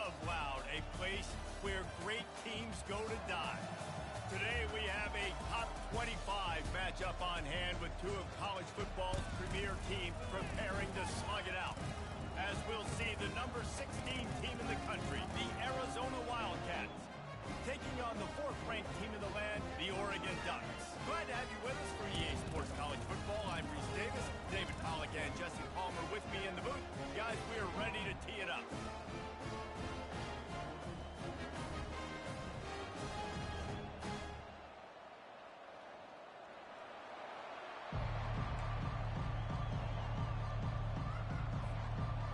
of Loud, a place where great teams go to die. Today we have a top 25 matchup on hand with two of college football's premier teams preparing to slug it out. As we'll see, the number 16 team in the country, the Arizona Wildcats, taking on the fourth-ranked team in the land, the Oregon Ducks. Glad to have you with us for EA Sports College Football. I'm Reese Davis, David Pollack and Jesse Palmer with me in the booth. Guys, we are ready to tee it up.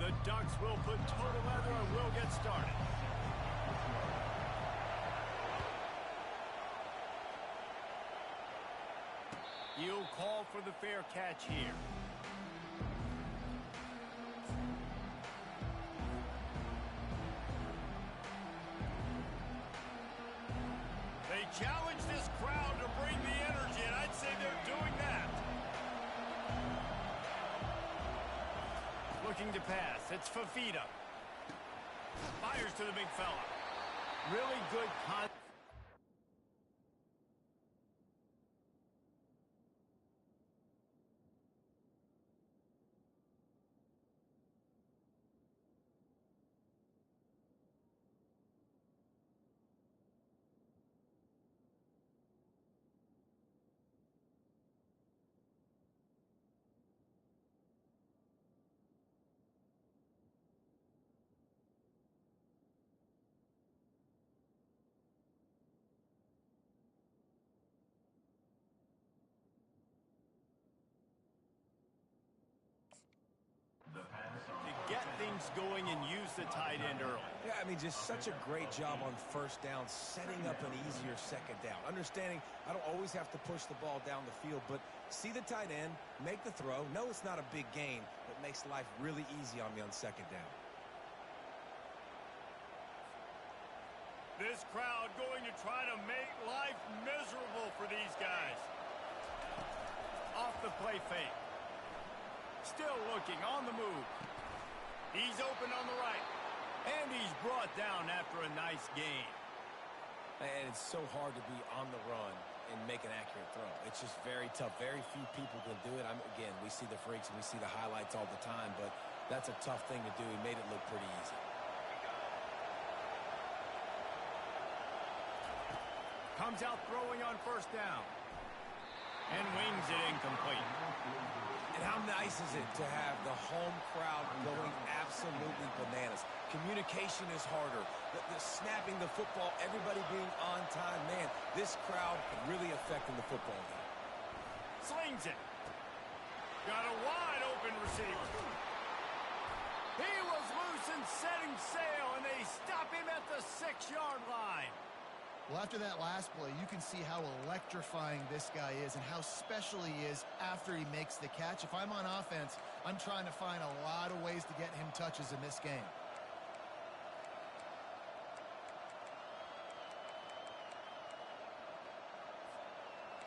The Ducks will put total leather and we'll get started. You'll call for the fair catch here. They challenge this crowd to bring the energy, and I'd say they're doing that. Looking to pass. It's Fafita. Fires to the big fella. Really good contact. To get things going and use the tight end early. Yeah, I mean, just such a great job on first down, setting up an easier second down. Understanding I don't always have to push the ball down the field, but see the tight end, make the throw. No, it's not a big gain, but makes life really easy on me on second down. This crowd going to try to make life miserable for these guys. Off the play fake. Still looking on the move. He's open on the right. And he's brought down after a nice gain. And it's so hard to be on the run and make an accurate throw. It's just very tough. Very few people can do it. Again, we see the freaks and we see the highlights all the time, but that's a tough thing to do. He made it look pretty easy. Comes out throwing on first down. And wings it incomplete. And how nice is it to have the home crowd going absolutely bananas? Communication is harder. The snapping the football, everybody being on time. Man, this crowd really affecting the football game. Slings it. Got a wide open receiver. He was loose and setting sail, and they stop him at the 6-yard line. Well, after that last play, you can see how electrifying this guy is and how special he is after he makes the catch. If I'm on offense, I'm trying to find a lot of ways to get him touches in this game.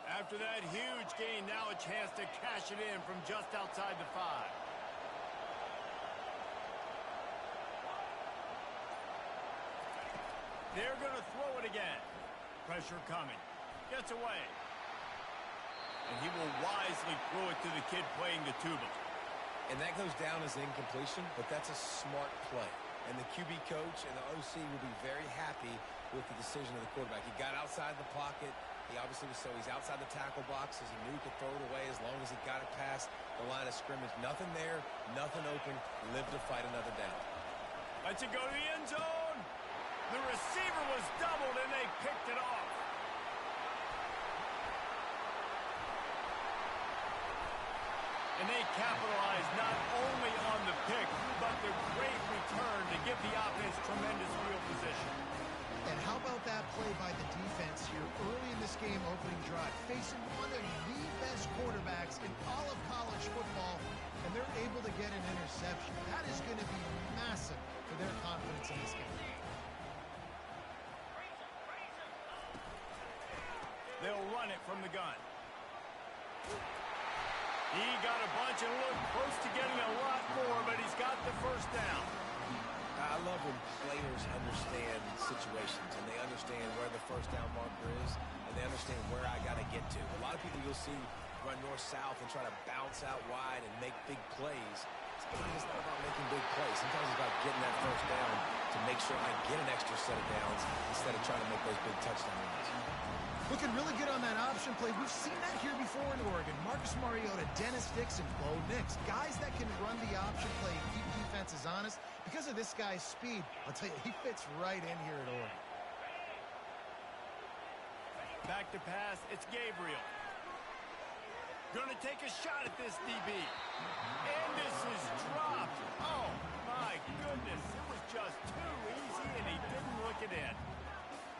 After that huge gain, now a chance to cash it in from just outside the 5. They're going to throw it again. Pressure coming. Gets away. And he will wisely throw it to the kid playing the tuba. And that goes down as an incompletion, but that's a smart play. And the QB coach and the OC will be very happy with the decision of the quarterback. He got outside the pocket. He obviously was he's outside the tackle box as he knew he could throw it away as long as he got it past the line of scrimmage. Nothing there, nothing open. Live to fight another down. Let's it go to the end zone. The receiver was doubled, and they picked it off. And they capitalized not only on the pick, but the great return to give the offense tremendous field position. And how about that play by the defense here early in this game opening drive, facing one of the best quarterbacks in all of college football, and they're able to get an interception. That is going to be massive for their confidence in this game. They'll run it from the gun. He got a bunch and looked close to getting a lot more, but he's got the first down. I I love when players understand situations and they understand where the first down marker is and they understand where I got to get to. A lot of people you'll see run north-south and try to bounce out wide and make big plays. Sometimes it's not about making big plays. Sometimes it's about getting that first down to make sure I get an extra set of downs instead of trying to make those big touchdown runs. Looking really good on that option play. We've seen that here before in Oregon. Marcus Mariota, Dennis Dixon, Bo Nix. Guys that can run the option play and keep defenses honest. Because of this guy's speed, I'll tell you, he fits right in here at Oregon. Back to pass, it's Gabriel. Gonna take a shot at this DB. And this is dropped. Oh, my goodness. It was just too easy, and he didn't look it in.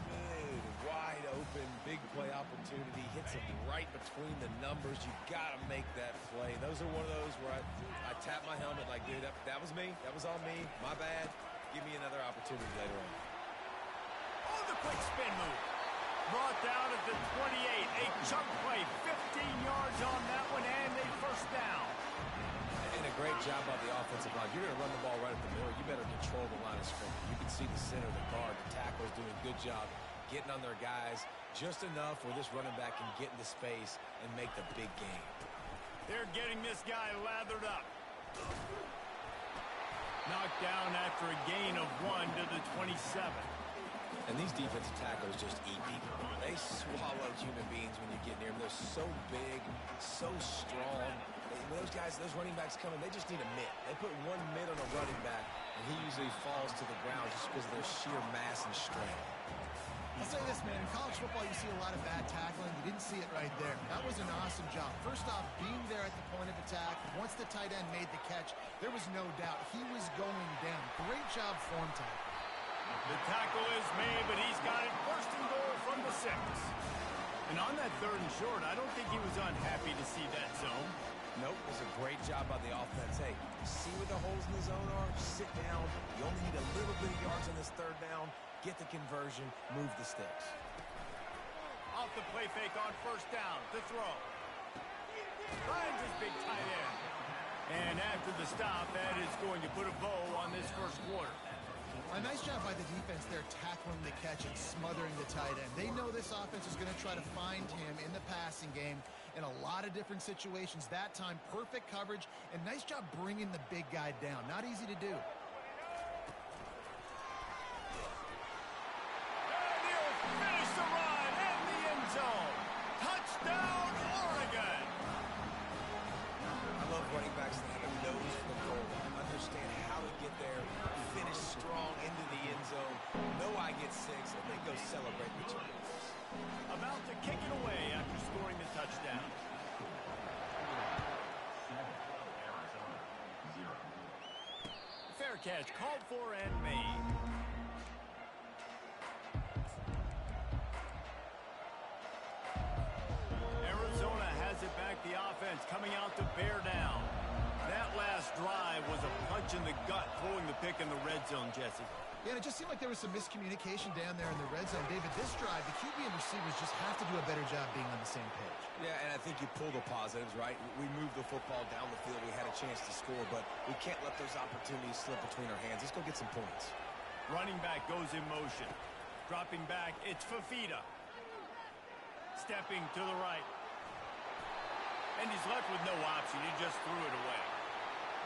Good, wide open, big play opportunity. Hits him right between the numbers. You got to make that play. Those are one of those where I tap my helmet like, dude, that was me. That was all me. My bad. Give me another opportunity later on. Oh, the quick spin move. Brought down at the 28. A chunk play, 15 yards on that one, and a first down. And a great job by the offensive line. You're going to run the ball right at the middle. You better control the line of scrimmage. You can see the center, the guard, the tackles doing a good job getting on their guys just enough where this running back can get into space and make the big game. They're getting this guy lathered up. Knocked down after a gain of 1 to the 27. And these defensive tackles just eat people. They swallow human beings when you get near them. They're so big, so strong. When those guys, those running backs come in, they just need a mitt. They put one mitt on a running back, and he usually falls to the ground just because of their sheer mass and strength. I'll say this, man. In college football, you see a lot of bad tackling. You didn't see it right there. That was an awesome job. First off, being there at the point of attack. Once the tight end made the catch, there was no doubt he was going down. Great job form tackle. The tackle is made, but he's got it first and goal from the 6. And on that 3rd and short, I don't think he was unhappy to see that zone. Nope, it was a great job by the offense. Hey, see where the holes in the zone are? Sit down. You only need a little bit of yards on this 3rd down. Get the conversion, move the sticks. Off the play fake on first down to throw. Finds his big tight end. And after the stop, that is going to put a bow on this first quarter. A nice job by the defense there, tackling the catch and smothering the tight end. They know this offense is going to try to find him in the passing game in a lot of different situations. That time, perfect coverage, and nice job bringing the big guy down. Not easy to do. And he'll finish the run in the end zone. Touchdown, Oregon. I love running backs that have a nose for the goal, understand how to get there, finish strong into the end zone, know I get 6, and then go celebrate with you. About to kick it away after scoring the touchdown. Fair catch called for and made. Arizona has it back. The offense coming out to bear down. That last drive was a punch in the gut, throwing the pick in the red zone, Jesse. Yeah, and it just seemed like there was some miscommunication down there in the red zone. David, this drive, the QB and receivers just have to do a better job being on the same page. Yeah, and I think you pull the positives, right? We moved the football down the field. We had a chance to score, but we can't let those opportunities slip between our hands. Let's go get some points. Running back goes in motion. Dropping back, it's Fafita. Stepping to the right. And he's left with no option. He just threw it away.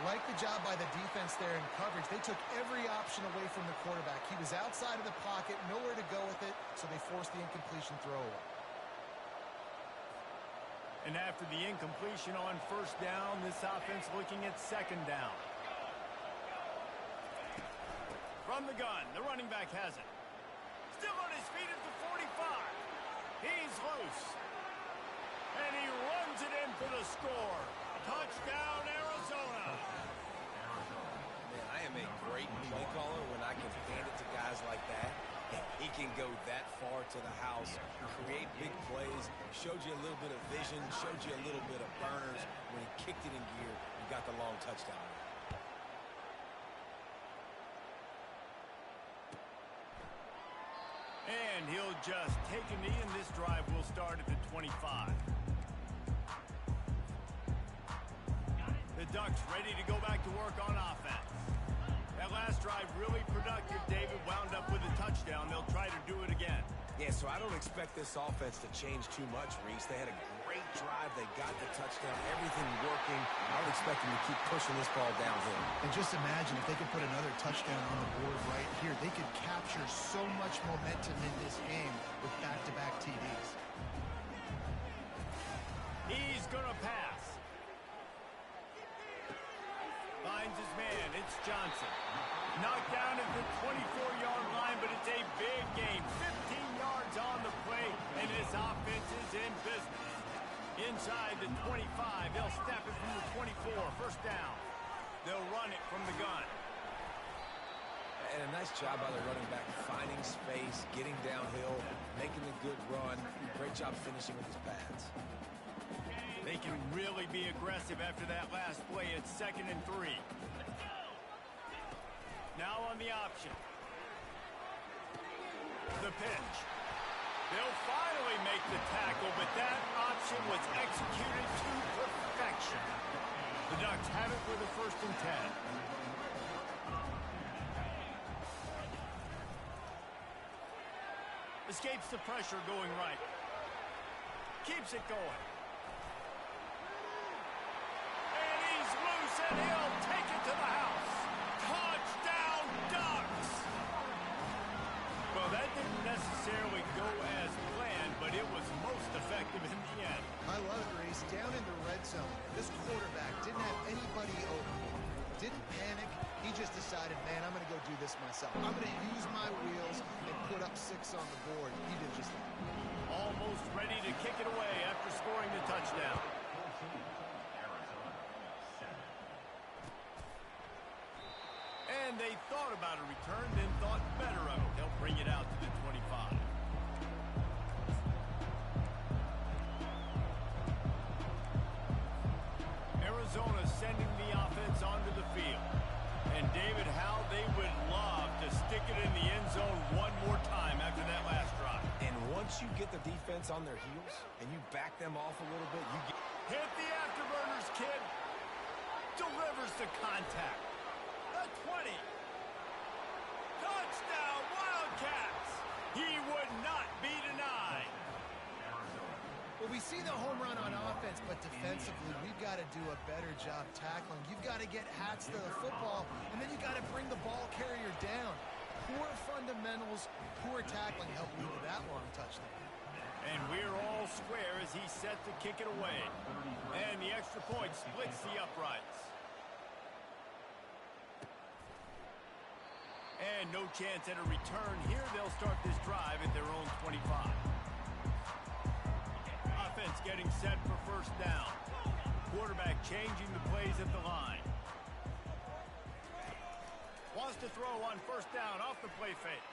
Like the job by the defense there in coverage. They took every option away from the quarterback. He was outside of the pocket, nowhere to go with it, so they forced the incompletion throw away. And after the incompletion on first down, this offense looking at 2nd down. From the gun, the running back has it. Still on his feet at the 45. He's loose. And he runs it in for the score. Touchdown, Arizona. Man, I am a great play caller when I can hand it to guys like that. He can go that far to the house, create big plays, showed you a little bit of vision, showed you a little bit of burners. When he kicked it in gear, you got the long touchdown. And he'll just take a knee, and this drive will start at the 25. The Ducks ready to go back to work on offense. That last drive really productive. David wound up with a touchdown. They'll try to do it again. Yeah, so I don't expect this offense to change too much, Reese. They had a great drive. They got the touchdown. Everything working. I would expect them to keep pushing this ball downhill. And just imagine if they could put another touchdown on the board right here. They could capture so much momentum in this game with back-to-back TDs. He's going to pass. Finds his man. It's Johnson. Knocked down at the 24-yard line, but it's a big game. 15 yards on the play, and this offense is in business. Inside the 25, they'll snap it from the 24. First down. They'll run it from the gun. And a nice job by the running back, finding space, getting downhill, making a good run. Great job finishing with his pads. They can really be aggressive after that last play. It's 2nd and 3. Now on the option. The pitch. They'll finally make the tackle, but that option was executed to perfection. The Ducks have it for the 1st and 10. Escapes the pressure going right. Keeps it going. And he's loose, and he'll take it to the house. Touchdown, Ducks! Well, that didn't necessarily go as planned, but it was most effective in the end. I love it, Reese. Down in the red zone, this quarterback didn't have anybody open. Didn't panic. He just decided, man, I'm going to go do this myself. I'm going to use my wheels and put up 6 on the board. He did just that. Almost ready to kick it away after scoring the touchdown. And they thought about a return, then thought better of it. They'll bring it out to the 25. Arizona sending the offense onto the field. And David, how they would love to stick it in the end zone one more time after that last drive. And once you get the defense on their heels and you back them off a little bit, you get... Hit the afterburners, kid. Delivers the contact. The 20. Touchdown, Wildcats. He would not be denied. Well, we see the home run on offense, but defensively, we've got to do a better job tackling. You've got to get hats to the football, and then you got to bring the ball carrier down. Poor fundamentals, poor tackling helped lead to that long touchdown. And we're all square as he's set to kick it away. And the extra point splits the uprights. And no chance at a return here. They'll start this drive at their own 25. Offense getting set for first down. Quarterback changing the plays at the line. Wants to throw on first down off the play fake.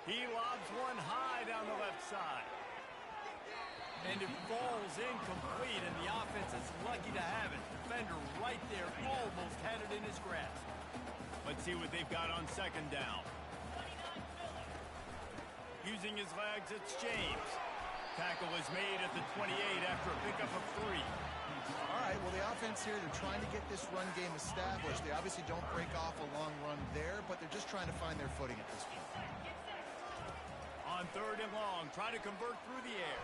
He lobs one high down the left side. And it falls incomplete, and the offense is lucky to have it. Defender right there almost had it in his grasp. Let's see what they've got on second down. Using his legs, it's James. Tackle is made at the 28 after a pickup of 3. All right, well, the offense here, they're trying to get this run game established. They obviously don't break off a long run there, but they're just trying to find their footing at this point. On 3rd and long, try to convert through the air.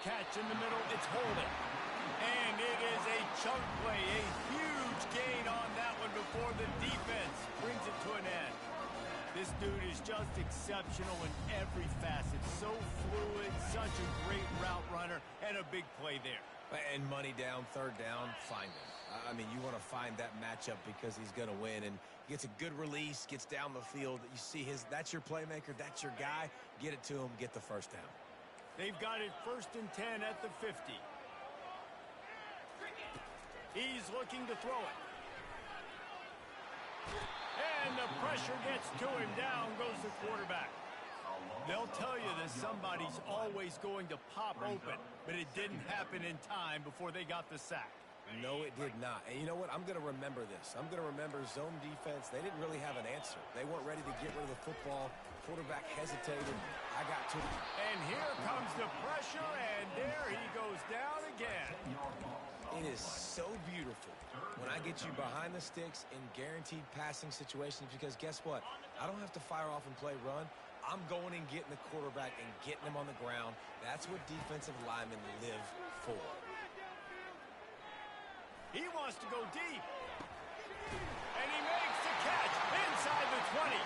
Catch in the middle, it's holding. And it is a chunk play, a huge gain on that one before the defense brings it to an end. This dude is just exceptional in every facet. So fluid, such a great route runner, and a big play there. And money down, 3rd down, find him. I mean, you want to find that matchup because he's going to win. And gets a good release, gets down the field. You see that's your playmaker, that's your guy. Get it to him, get the first down. They've got it 1st and 10 at the 50. He's looking to throw it. And the pressure gets to him. Down goes the quarterback. They'll tell you that somebody's always going to pop open, but it didn't happen in time before they got the sack. No, it did not. And you know what? I'm going to remember this. I'm going to remember zone defense. They didn't really have an answer. They weren't ready to get rid of the football. Quarterback hesitated. I got to him. And here comes the pressure, and there he goes down again. And It is so beautiful when I get you behind the sticks in guaranteed passing situations because guess what? I don't have to fire off and play run. I'm going and getting the quarterback and getting him on the ground. That's what defensive linemen live for. He wants to go deep. And he makes the catch inside the 20.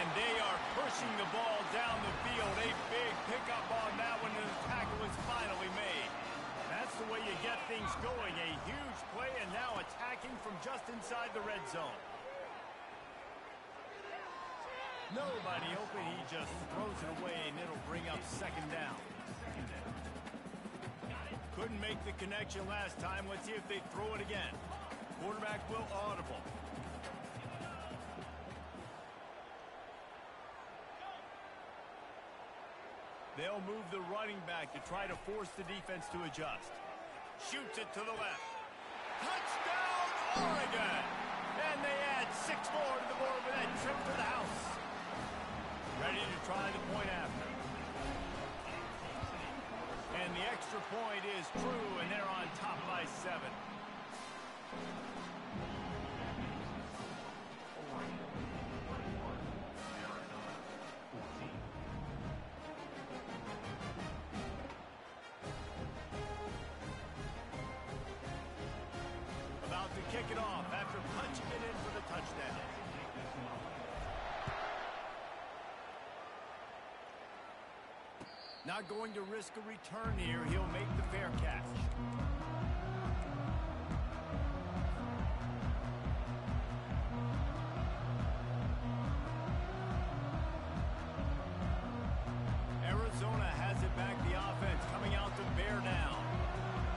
And they are pushing the ball down the field. A big pickup on that one, and the tackle is finally made. That's the way you get things going. A huge play, and now attacking from just inside the red zone. Nobody open. He just throws it away, and it'll bring up second down. Couldn't make the connection last time. Let's see if they throw it again. Quarterback will audible. They'll move the running back to try to force the defense to adjust. Shoots it to the left. Touchdown, Oregon! And they add 6 more to the board with that trip to the house. Ready to try the point after. And the extra point is true, and they're on top by 7. About to kick it off after punching it in for the touchdown. Not going to risk a return here. He'll make the fair catch. Arizona has it back. The offense coming out to bear down.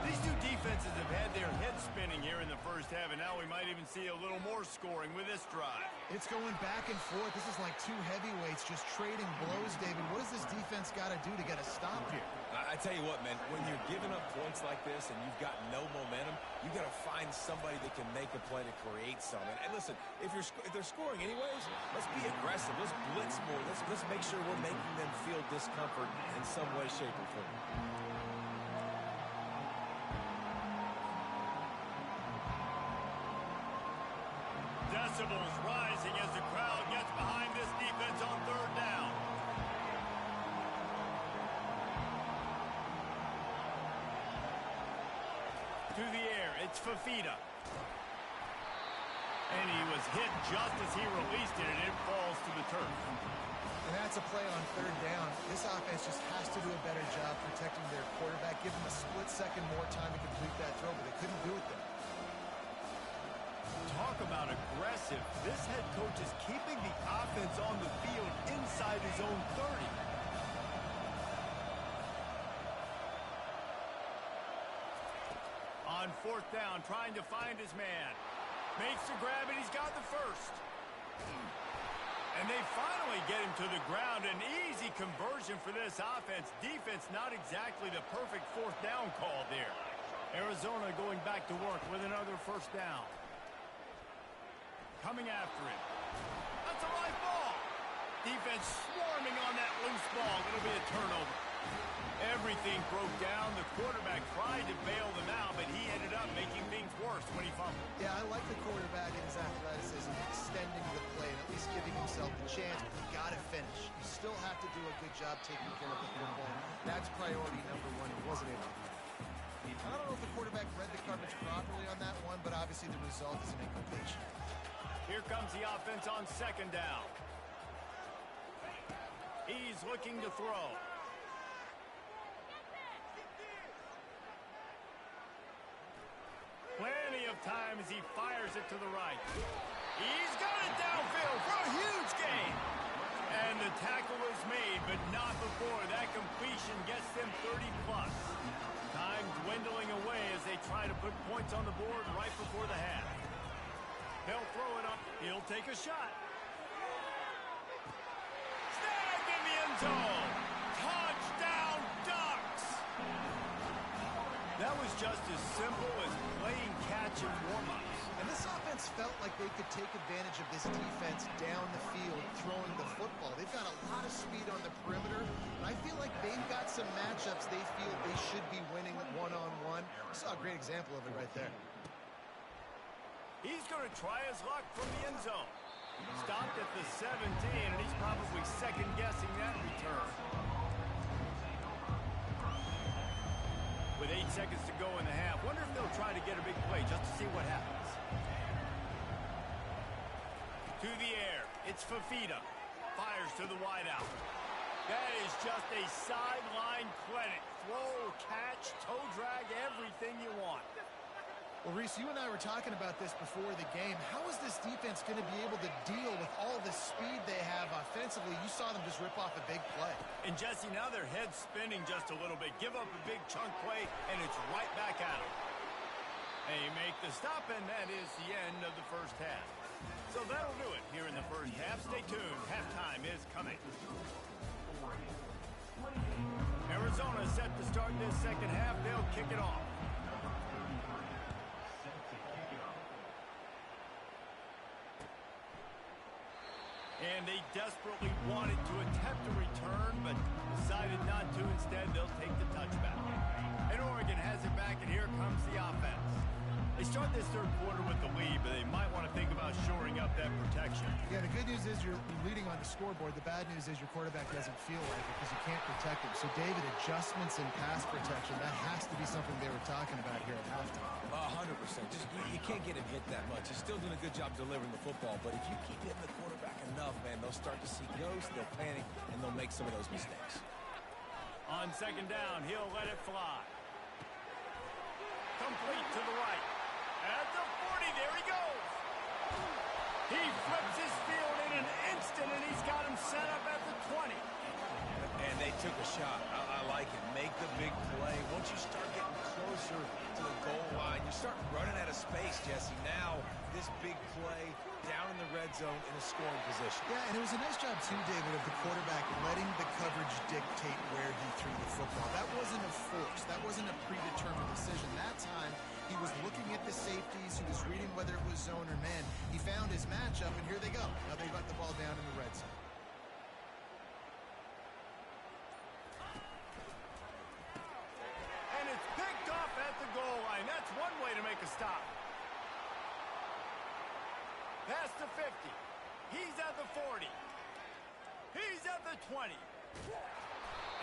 These two defenses have had their heads spinning here in the first half, and now we might even see a little more scoring with this drive. It's going back and forth. This is like two heavyweights just trading blows, David. What does this defense got to do to get a stop here? I tell you what, man, when you're giving up points like this and you've got no momentum, you got to find somebody that can make a play to create something. And listen, if they're scoring anyways, let's be aggressive. Let's blitz more. Let's make sure we're making them feel discomfort in some way, shape, or form. Decibels rising as the crowd gets behind this defense on third down. To the air, it's Fafita. And he was hit just as he released it, and it falls to the turf. And that's a play on third down. This offense just has to do a better job protecting their quarterback. Give them a split second more time to complete that throw, but they couldn't do it there. Talk about aggressive. This head coach is keeping the offense on the field inside his own 30. On fourth down, trying to find his man. Makes the grab, and he's got the first. And they finally get him to the ground. An easy conversion for this offense. Defense not exactly the perfect fourth down call there. Arizona going back to work with another first down. Coming after it. That's a live ball. Defense swarming on that loose ball. It'll be a turnover. Everything broke down. The quarterback tried to bail them out, but he ended up making things worse when he fumbled. Yeah, I like the quarterback and his athleticism, extending the play and at least giving himself the chance, but you got to finish. You still have to do a good job taking care of the football. That's priority number one. He wasn't able to do that. I don't know if the quarterback read the coverage properly on that one, but obviously the result is an incompletion. Here comes the offense on second down. He's looking to throw. Plenty of time as he fires it to the right. He's got it downfield for a huge gain. And the tackle is made, but not before. That completion gets them 30-plus. Time dwindling away as they try to put points on the board right before the half. They'll throw it up. He'll take a shot. Snagged in the end zone. Touchdown, Ducks. That was just as simple as playing catch and warm-ups. And this offense felt like they could take advantage of this defense down the field throwing the football. They've got a lot of speed on the perimeter, and I feel like they've got some matchups they feel they should be winning one-on-one. Saw a great example of it right there. He's going to try his luck from the end zone. Stopped at the 17, and he's probably second-guessing that return. With 8 seconds to go in the half, wonder if they'll try to get a big play just to see what happens. To the air, it's Fafita. Fires to the wideout. That is just a sideline clinic. Throw, catch, toe drag, everything you want. Well, Reese, you and I were talking about this before the game. How is this defense going to be able to deal with all the speed they have offensively? You saw them just rip off a big play. And, Jesse, now their head's spinning just a little bit. Give up a big chunk play, and it's right back at them. They make the stop, and that is the end of the first half. So that'll do it here in the first half. Stay tuned. Halftime is coming. Arizona set to start this second half. They'll kick it off. And they desperately wanted to attempt a return, but decided not to. Instead, they'll take the touchback. And Oregon has it back, and here comes the offense. They start this third quarter with the lead, but they might want to think about shoring up that protection. Yeah, the good news is you're leading on the scoreboard. The bad news is your quarterback doesn't feel like it because you can't protect him. So, David, adjustments in pass protection, that has to be something they were talking about here at halftime. 100%. Just you can't get him hit that much. He's still doing a good job delivering the football, but if you keep hitting the quarterback enough, man, they'll start to see ghosts, they'll panic, and they'll make some of those mistakes. On second down, he'll let it fly. Complete to the right. At the 40, there he goes. He flips his field in an instant, and he's got him set up at the 20. And they took a shot. I like it. Make the big play. Once you start getting closer to the goal line, you start running out of space, Jesse. Now, this big play down in the red zone in a scoring position. Yeah, and it was a nice job, too, David, of the quarterback letting the coverage dictate where he threw the football. That wasn't a force. That wasn't a predetermined decision. That time, he was looking at the safeties. He was reading whether it was zone or man. He found his matchup, and here they go. Now they've got the ball down in the red zone. And it's picked off at the goal line. That's one way to make a stop. Past the 50. He's at the 40. He's at the 20.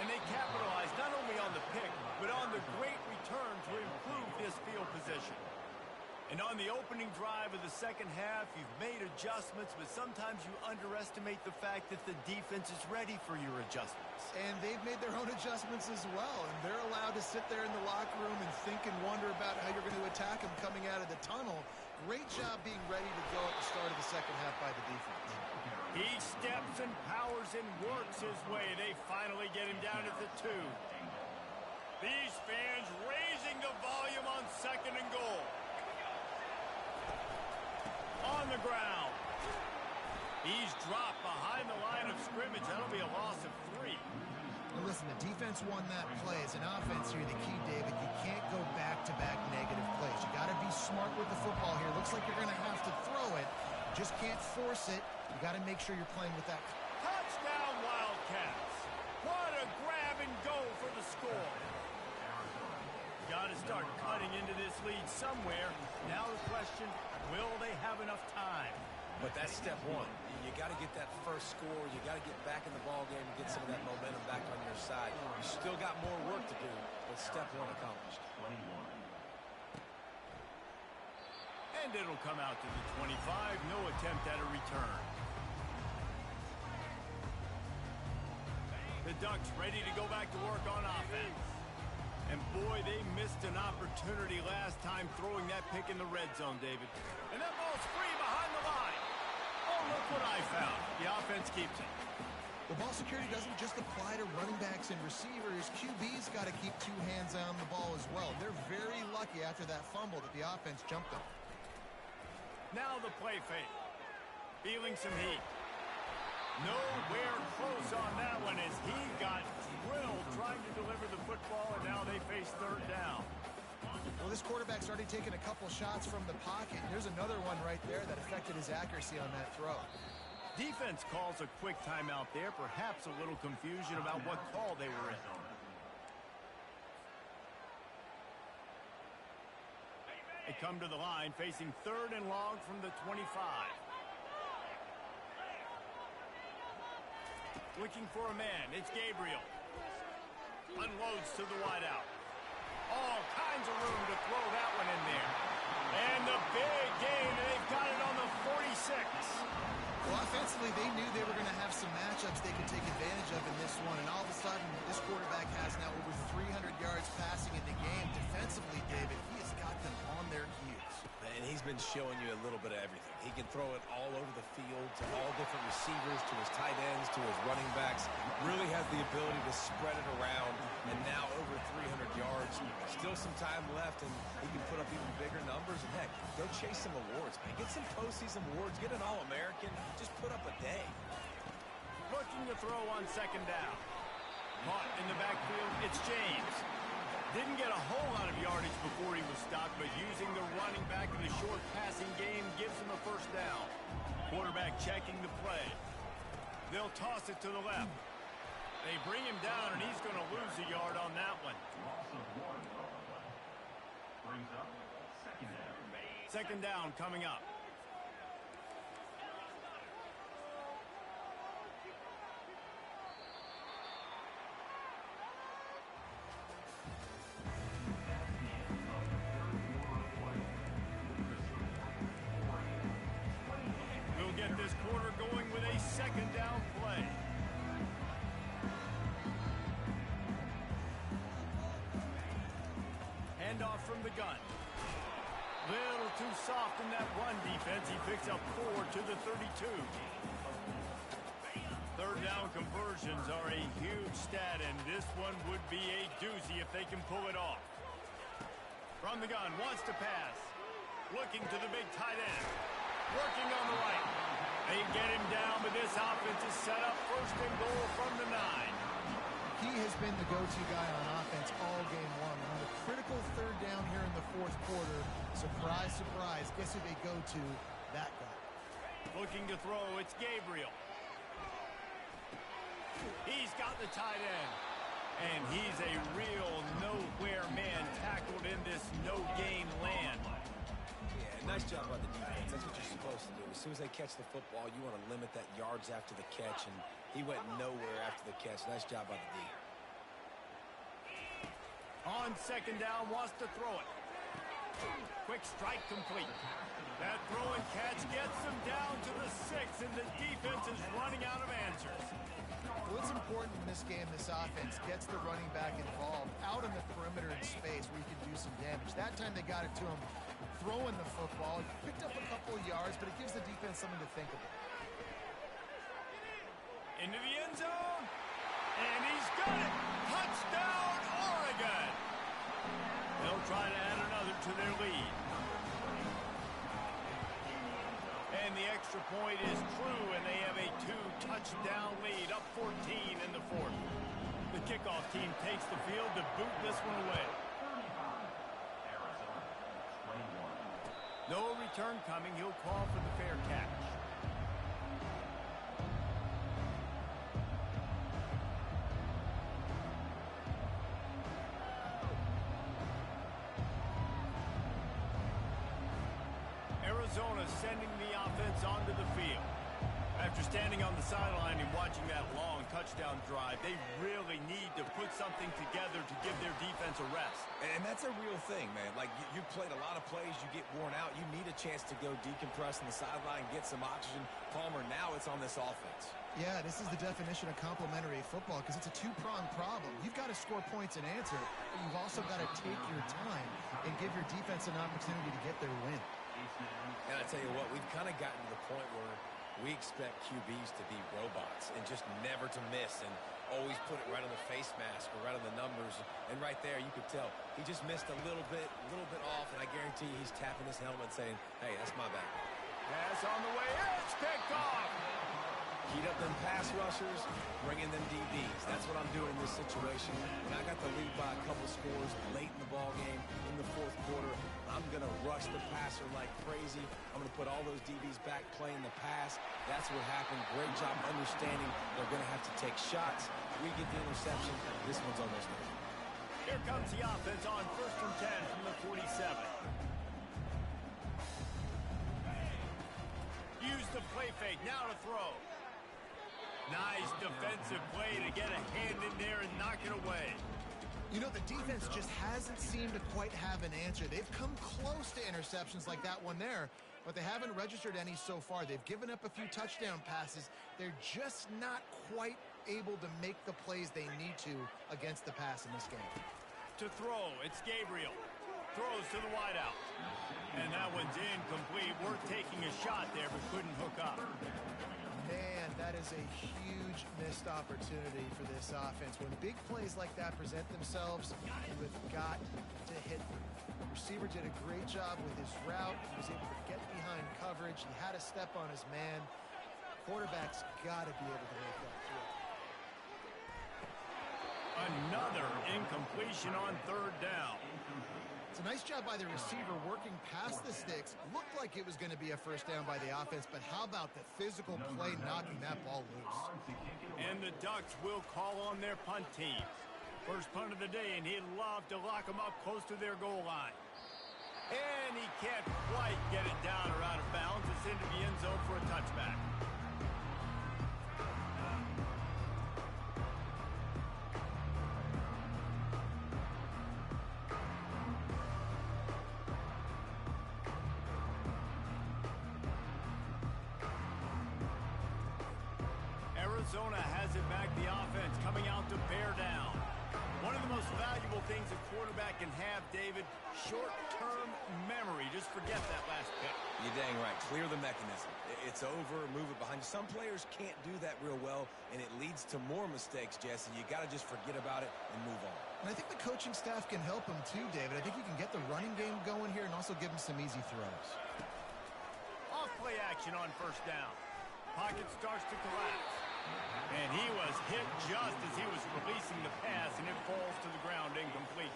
And they capitalize not only on the pick, but on the great return to improve this field position. And on the opening drive of the second half, you've made adjustments, but sometimes you underestimate the fact that the defense is ready for your adjustments. And they've made their own adjustments as well, and they're allowed to sit there in the locker room and think and wonder about how you're going to attack them coming out of the tunnel. Great job being ready to go at the start of the second half by the defense. He steps and powers and works his way. They finally get him down at the 2. These fans raising the volume on second and goal. On the ground. He's dropped behind the line of scrimmage. That'll be a loss of 3. Now listen, the defense won that play. As an offense here, the key, David, you can't go back-to-back negative plays. You got to be smart with the football here. Looks like you're going to have to throw it. You just can't force it. You got to make sure you're playing with that. Touchdown, Wildcats. What a grab and go for the score. Got to start cutting into this lead somewhere. Now the question, will they have enough time? But that's step one. You got to get that first score. You got to get back in the ball game and get some of that momentum back on your side. You still got more work to do, but step one accomplished. And it'll come out to the 25. No attempt at a return. The Ducks ready to go back to work on offense. And boy, they missed an opportunity last time throwing that pick in the red zone, David. And that ball's free behind the line. Oh, look what I found. The offense keeps it. Well, ball security doesn't just apply to running backs and receivers. QB's got to keep 2 hands on the ball as well. They're very lucky after that fumble that the offense jumped them. Now the play fake. Feeling some heat. Nowhere close on that one as he got drilled trying to deliver the football, and now they face third down. this quarterback's already taken a couple shots from the pocket. Here's another one right there that affected his accuracy on that throw. Defense calls a quick timeout there. Perhaps a little confusion about what call they were in. They come to the line facing 3rd and long from the 25. Looking for a man. It's Gabriel. Unloads to the wideout. All kinds of room to throw that one in there. And the big gain. They've got it on the 46. Well, offensively, they knew they were going to have some matchups they could take advantage of in this one. And all of a sudden, this quarterback has now over 300 yards passing in the game. Defensively, David, he has got them on their heels. And he's been showing you a little bit of everything. He can throw it all over the field to all different receivers, to his tight ends, to his running backs. Really has the ability to spread it around. And now over 300 yards. Still some time left, and he can put up even bigger numbers. And heck, go chase some awards, man. Get some postseason awards. Get an All-American. Just put up a day. Looking to throw on 2nd down. Caught in the backfield, it's James. Didn't get a whole lot of yardage before he was stopped, but using the running back in the short passing game gives him a 1st down. Quarterback checking the play. They'll toss it to the left. They bring him down, and he's going to lose a yard on that one. Brings up 2nd down. 2nd down coming up. We'll get this quarter going with a 2nd down play. Handoff from the gun. Little too soft in that run defense. He picks up 4 to the 32. 3rd down conversions are a huge stat, and this one would be a doozy if they can pull it off. From the gun, wants to pass. Looking to the big tight end. Working on the right. They get him down, but this offense is set up 1st and goal from the 9. He has been the go-to guy on offense all game long. On the critical 3rd down here in the 4th quarter, surprise, surprise, guess who they go to? That guy. Looking to throw, it's Gabriel. He's got the tight end. And he's a real nowhere man tackled in this no-gain land. Yeah, nice job by the defense. That's what you're supposed to do. As soon as they catch the football, you want to limit that yards after the catch, and he went nowhere after the catch. Nice job by the D. On 2nd down, wants to throw it. Quick strike complete. That throw and catch gets them down to the 6, and the defense is running out of answers. What's important in this game, this offense gets the running back involved out in the perimeter in space where you can do some damage. That time they got it to him throwing the football. He picked up a couple of yards, but it gives the defense something to think about. Into the end zone, and he's got it. Touchdown, Oregon. They'll try to add another to their lead. And the extra point is true, and they have a 2-touchdown lead, up 14 in the 4th. The kickoff team takes the field to boot this one away. No return coming. He'll call for the fair catch. Arizona sending the offense onto the field. After standing on the sideline and watching that long touchdown drive, they really need to put something together to give their defense a rest. And that's a real thing, man. Like, you played a lot of plays, you get worn out. You need a chance to go decompress on the sideline, get some oxygen. Palmer, now it's on this offense. Yeah, this is the definition of complementary football because it's a two-pronged problem. You've got to score points and answer, but you've also got to take your time and give your defense an opportunity to get their win. And I tell you what, we've kind of gotten to the point where we expect QBs to be robots and just never to miss and always put it right on the face mask or right on the numbers. And right there, you could tell he just missed a little bit off, and I guarantee he's tapping his helmet saying, hey, that's my bad. Pass on the way. It's picked off. Heat up them pass rushers, bring in them DBs. That's what I'm doing in this situation. When I got the lead by a couple scores late in the ball game in the 4th quarter, rush the passer like crazy. I'm going to put all those DBs back playing the pass. That's what happened. Great job understanding they're going to have to take shots. We get the interception. This one's almost over. Here comes the offense on 1st and 10 from the 47. Use the play fake. Now to throw. Nice defensive play to get a hand in there and knock it away. You know, the defense just hasn't seemed to quite have an answer. They've come close to interceptions like that one there, but they haven't registered any so far. They've given up a few touchdown passes. They're just not quite able to make the plays they need to against the pass in this game. To throw, it's Gabriel. Throws to the wideout. And that one's incomplete. Worth taking a shot there, but couldn't hook up. Man, that is a huge missed opportunity for this offense. When big plays like that present themselves, you have got to hit them. The receiver did a great job with his route. He was able to get behind coverage. He had a step on his man. Quarterback's got to be able to make that throw. Another incompletion on 3rd down. It's a nice job by the receiver working past the sticks. Looked like it was going to be a first down by the offense, but how about the physical play knocking that ball loose? And the Ducks will call on their punt team. First punt of the day, and he'd love to lock them up close to their goal line. And he can't quite get it down or out of bounds. It's into the end zone for a touchback. Arizona has it back, the offense coming out to bear down. One of the most valuable things a quarterback can have, David, short-term memory. Just forget that last pick. You're dang right. Clear the mechanism. It's over, move it behind you. Some players can't do that real well, and it leads to more mistakes, Jesse. You got to just forget about it and move on. And I think the coaching staff can help him too, David. I think you can get the running game going here and also give him some easy throws. Off play action on 1st down. Pocket starts to collapse. And he was hit just as he was releasing the pass, and it falls to the ground incomplete.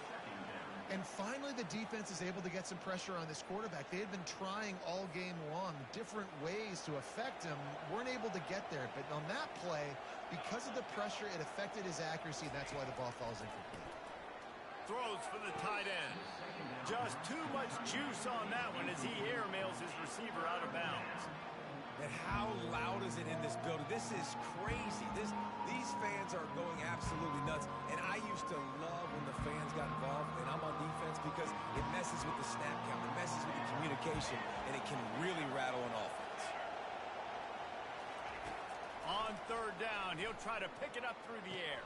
And finally, the defense is able to get some pressure on this quarterback. They had been trying all game long, different ways to affect him, weren't able to get there. But on that play, because of the pressure, it affected his accuracy, and that's why the ball falls incomplete. Throws for the tight end. Just too much juice on that one as he airmails his receiver out of bounds. And how loud is it in this building? This is crazy. These fans are going absolutely nuts. And I used to love when the fans got involved, and I'm on defense, because it messes with the snap count. It messes with the communication, and it can really rattle an offense. On 3rd down, he'll try to pick it up through the air.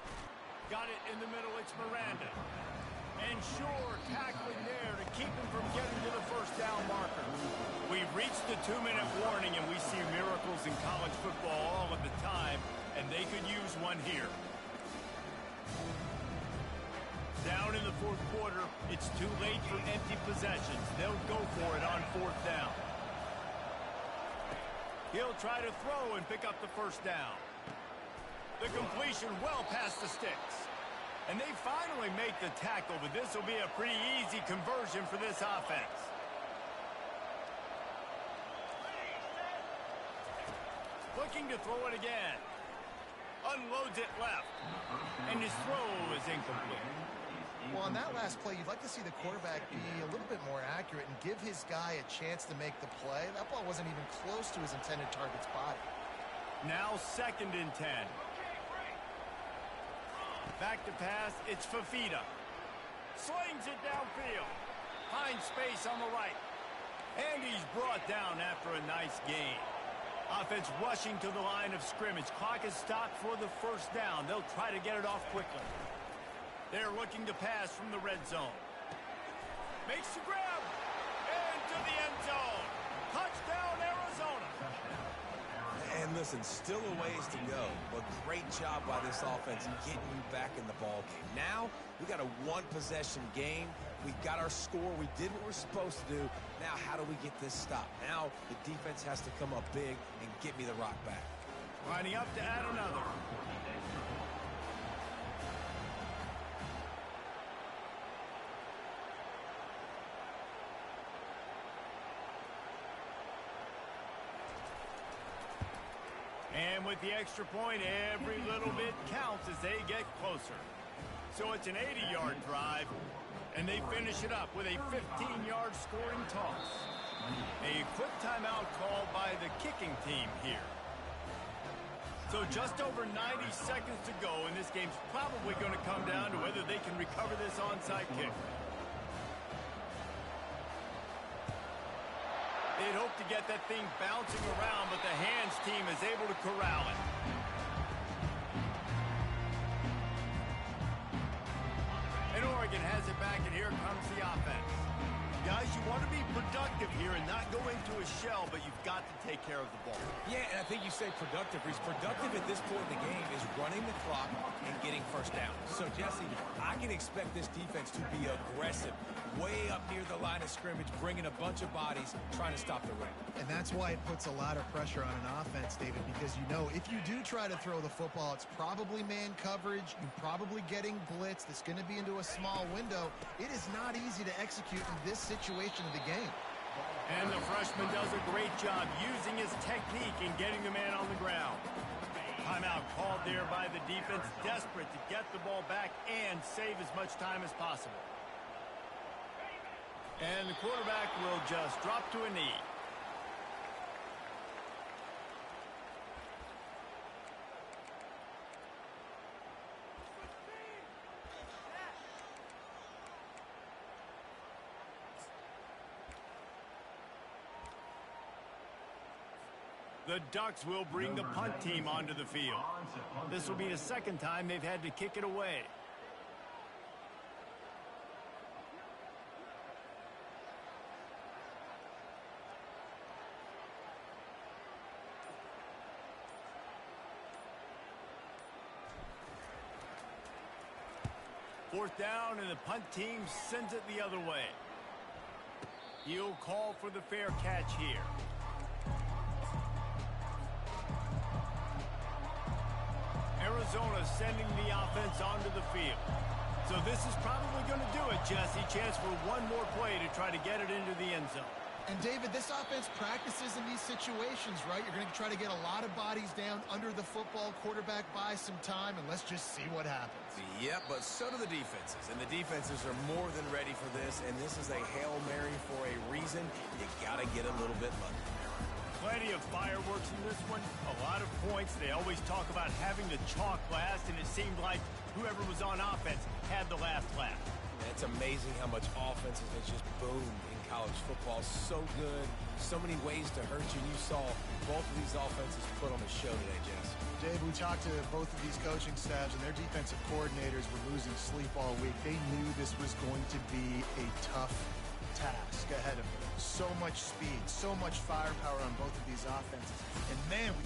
Got it in the middle. It's Miranda. And sure, tackling there to keep him from getting to the 1st down marker. We've reached the 2-minute warning, and we see miracles in college football all of the time, and they could use one here. Down in the 4th quarter, it's too late for empty possessions. They'll go for it on 4th down. He'll try to throw and pick up the 1st down. The completion well past the sticks. And they finally make the tackle, but this will be a pretty easy conversion for this offense. Looking to throw it again. Unloads it left. And his throw is incomplete. Well, on that last play, you'd like to see the quarterback be a little bit more accurate and give his guy a chance to make the play. That ball wasn't even close to his intended target's body. Now 2nd and 10. Back to pass, it's Fafita. Slings it downfield. Finds space on the right. And he's brought down after a nice gain. Offense rushing to the line of scrimmage. Clock is stopped for the 1st down. They'll try to get it off quickly. They're looking to pass from the red zone. Makes the grab. Into the end zone. Touchdown, Arizona. And listen, still a ways to go, but great job by this offense getting you back in the ball game. Now, we got a 1-possession game. We got our score. We did what we're supposed to do. Now, how do we get this stopped? Now, the defense has to come up big and get me the rock back. Lining up to add another. And with the extra point, every little bit counts as they get closer. So it's an 80-yard drive, and they finish it up with a 15-yard scoring toss. A quick timeout called by the kicking team here. So just over 90 seconds to go, and this game's probably going to come down to whether they can recover this onside kick. They'd hope to get that thing bouncing around, but the hands team is able to corral it. And Oregon has it back, and here comes the offense. Guys, you want to be productive here and not go into a shell, but you've got to take care of the ball. Yeah, and I think you say productive. He's productive at this point in the game is running the clock and getting first down. So, Jesse, I can expect this defense to be aggressive, way up near the line of scrimmage, bringing a bunch of bodies, trying to stop the run. And that's why it puts a lot of pressure on an offense, David, because you know if you do try to throw the football, it's probably man coverage. You're probably getting blitz. That's going to be into a small window. It is not easy to execute in this situation of the game. And the freshman does a great job using his technique and getting the man on the ground. Timeout called there by the defense, desperate to get the ball back and save as much time as possible. And the quarterback will just drop to a knee. The Ducks will bring the punt team onto the field. This will be the second time they've had to kick it away. Fourth down, and the punt team sends it the other way. He'll call for the fair catch here. Arizona sending the offense onto the field. So this is probably going to do it, Jesse. Chance for one more play to try to get it into the end zone. And, David, this offense practices in these situations, right? You're going to try to get a lot of bodies down under the football, quarterback buys some time, and let's just see what happens. Yep, but so do the defenses. And the defenses are more than ready for this, and this is a Hail Mary for a reason. You got to get a little bit lucky. Plenty of fireworks in this one. A lot of points. They always talk about having the chalk last, and it seemed like whoever was on offense had the last laugh. It's amazing how much offenses has just boomed in college football. So good. So many ways to hurt you. You saw both of these offenses put on a show today, Jess. Dave, we talked to both of these coaching staffs, and their defensive coordinators were losing sleep all week. They knew this was going to be a tough task ahead of them. So much speed, so much firepower on both of these offenses. And, man, we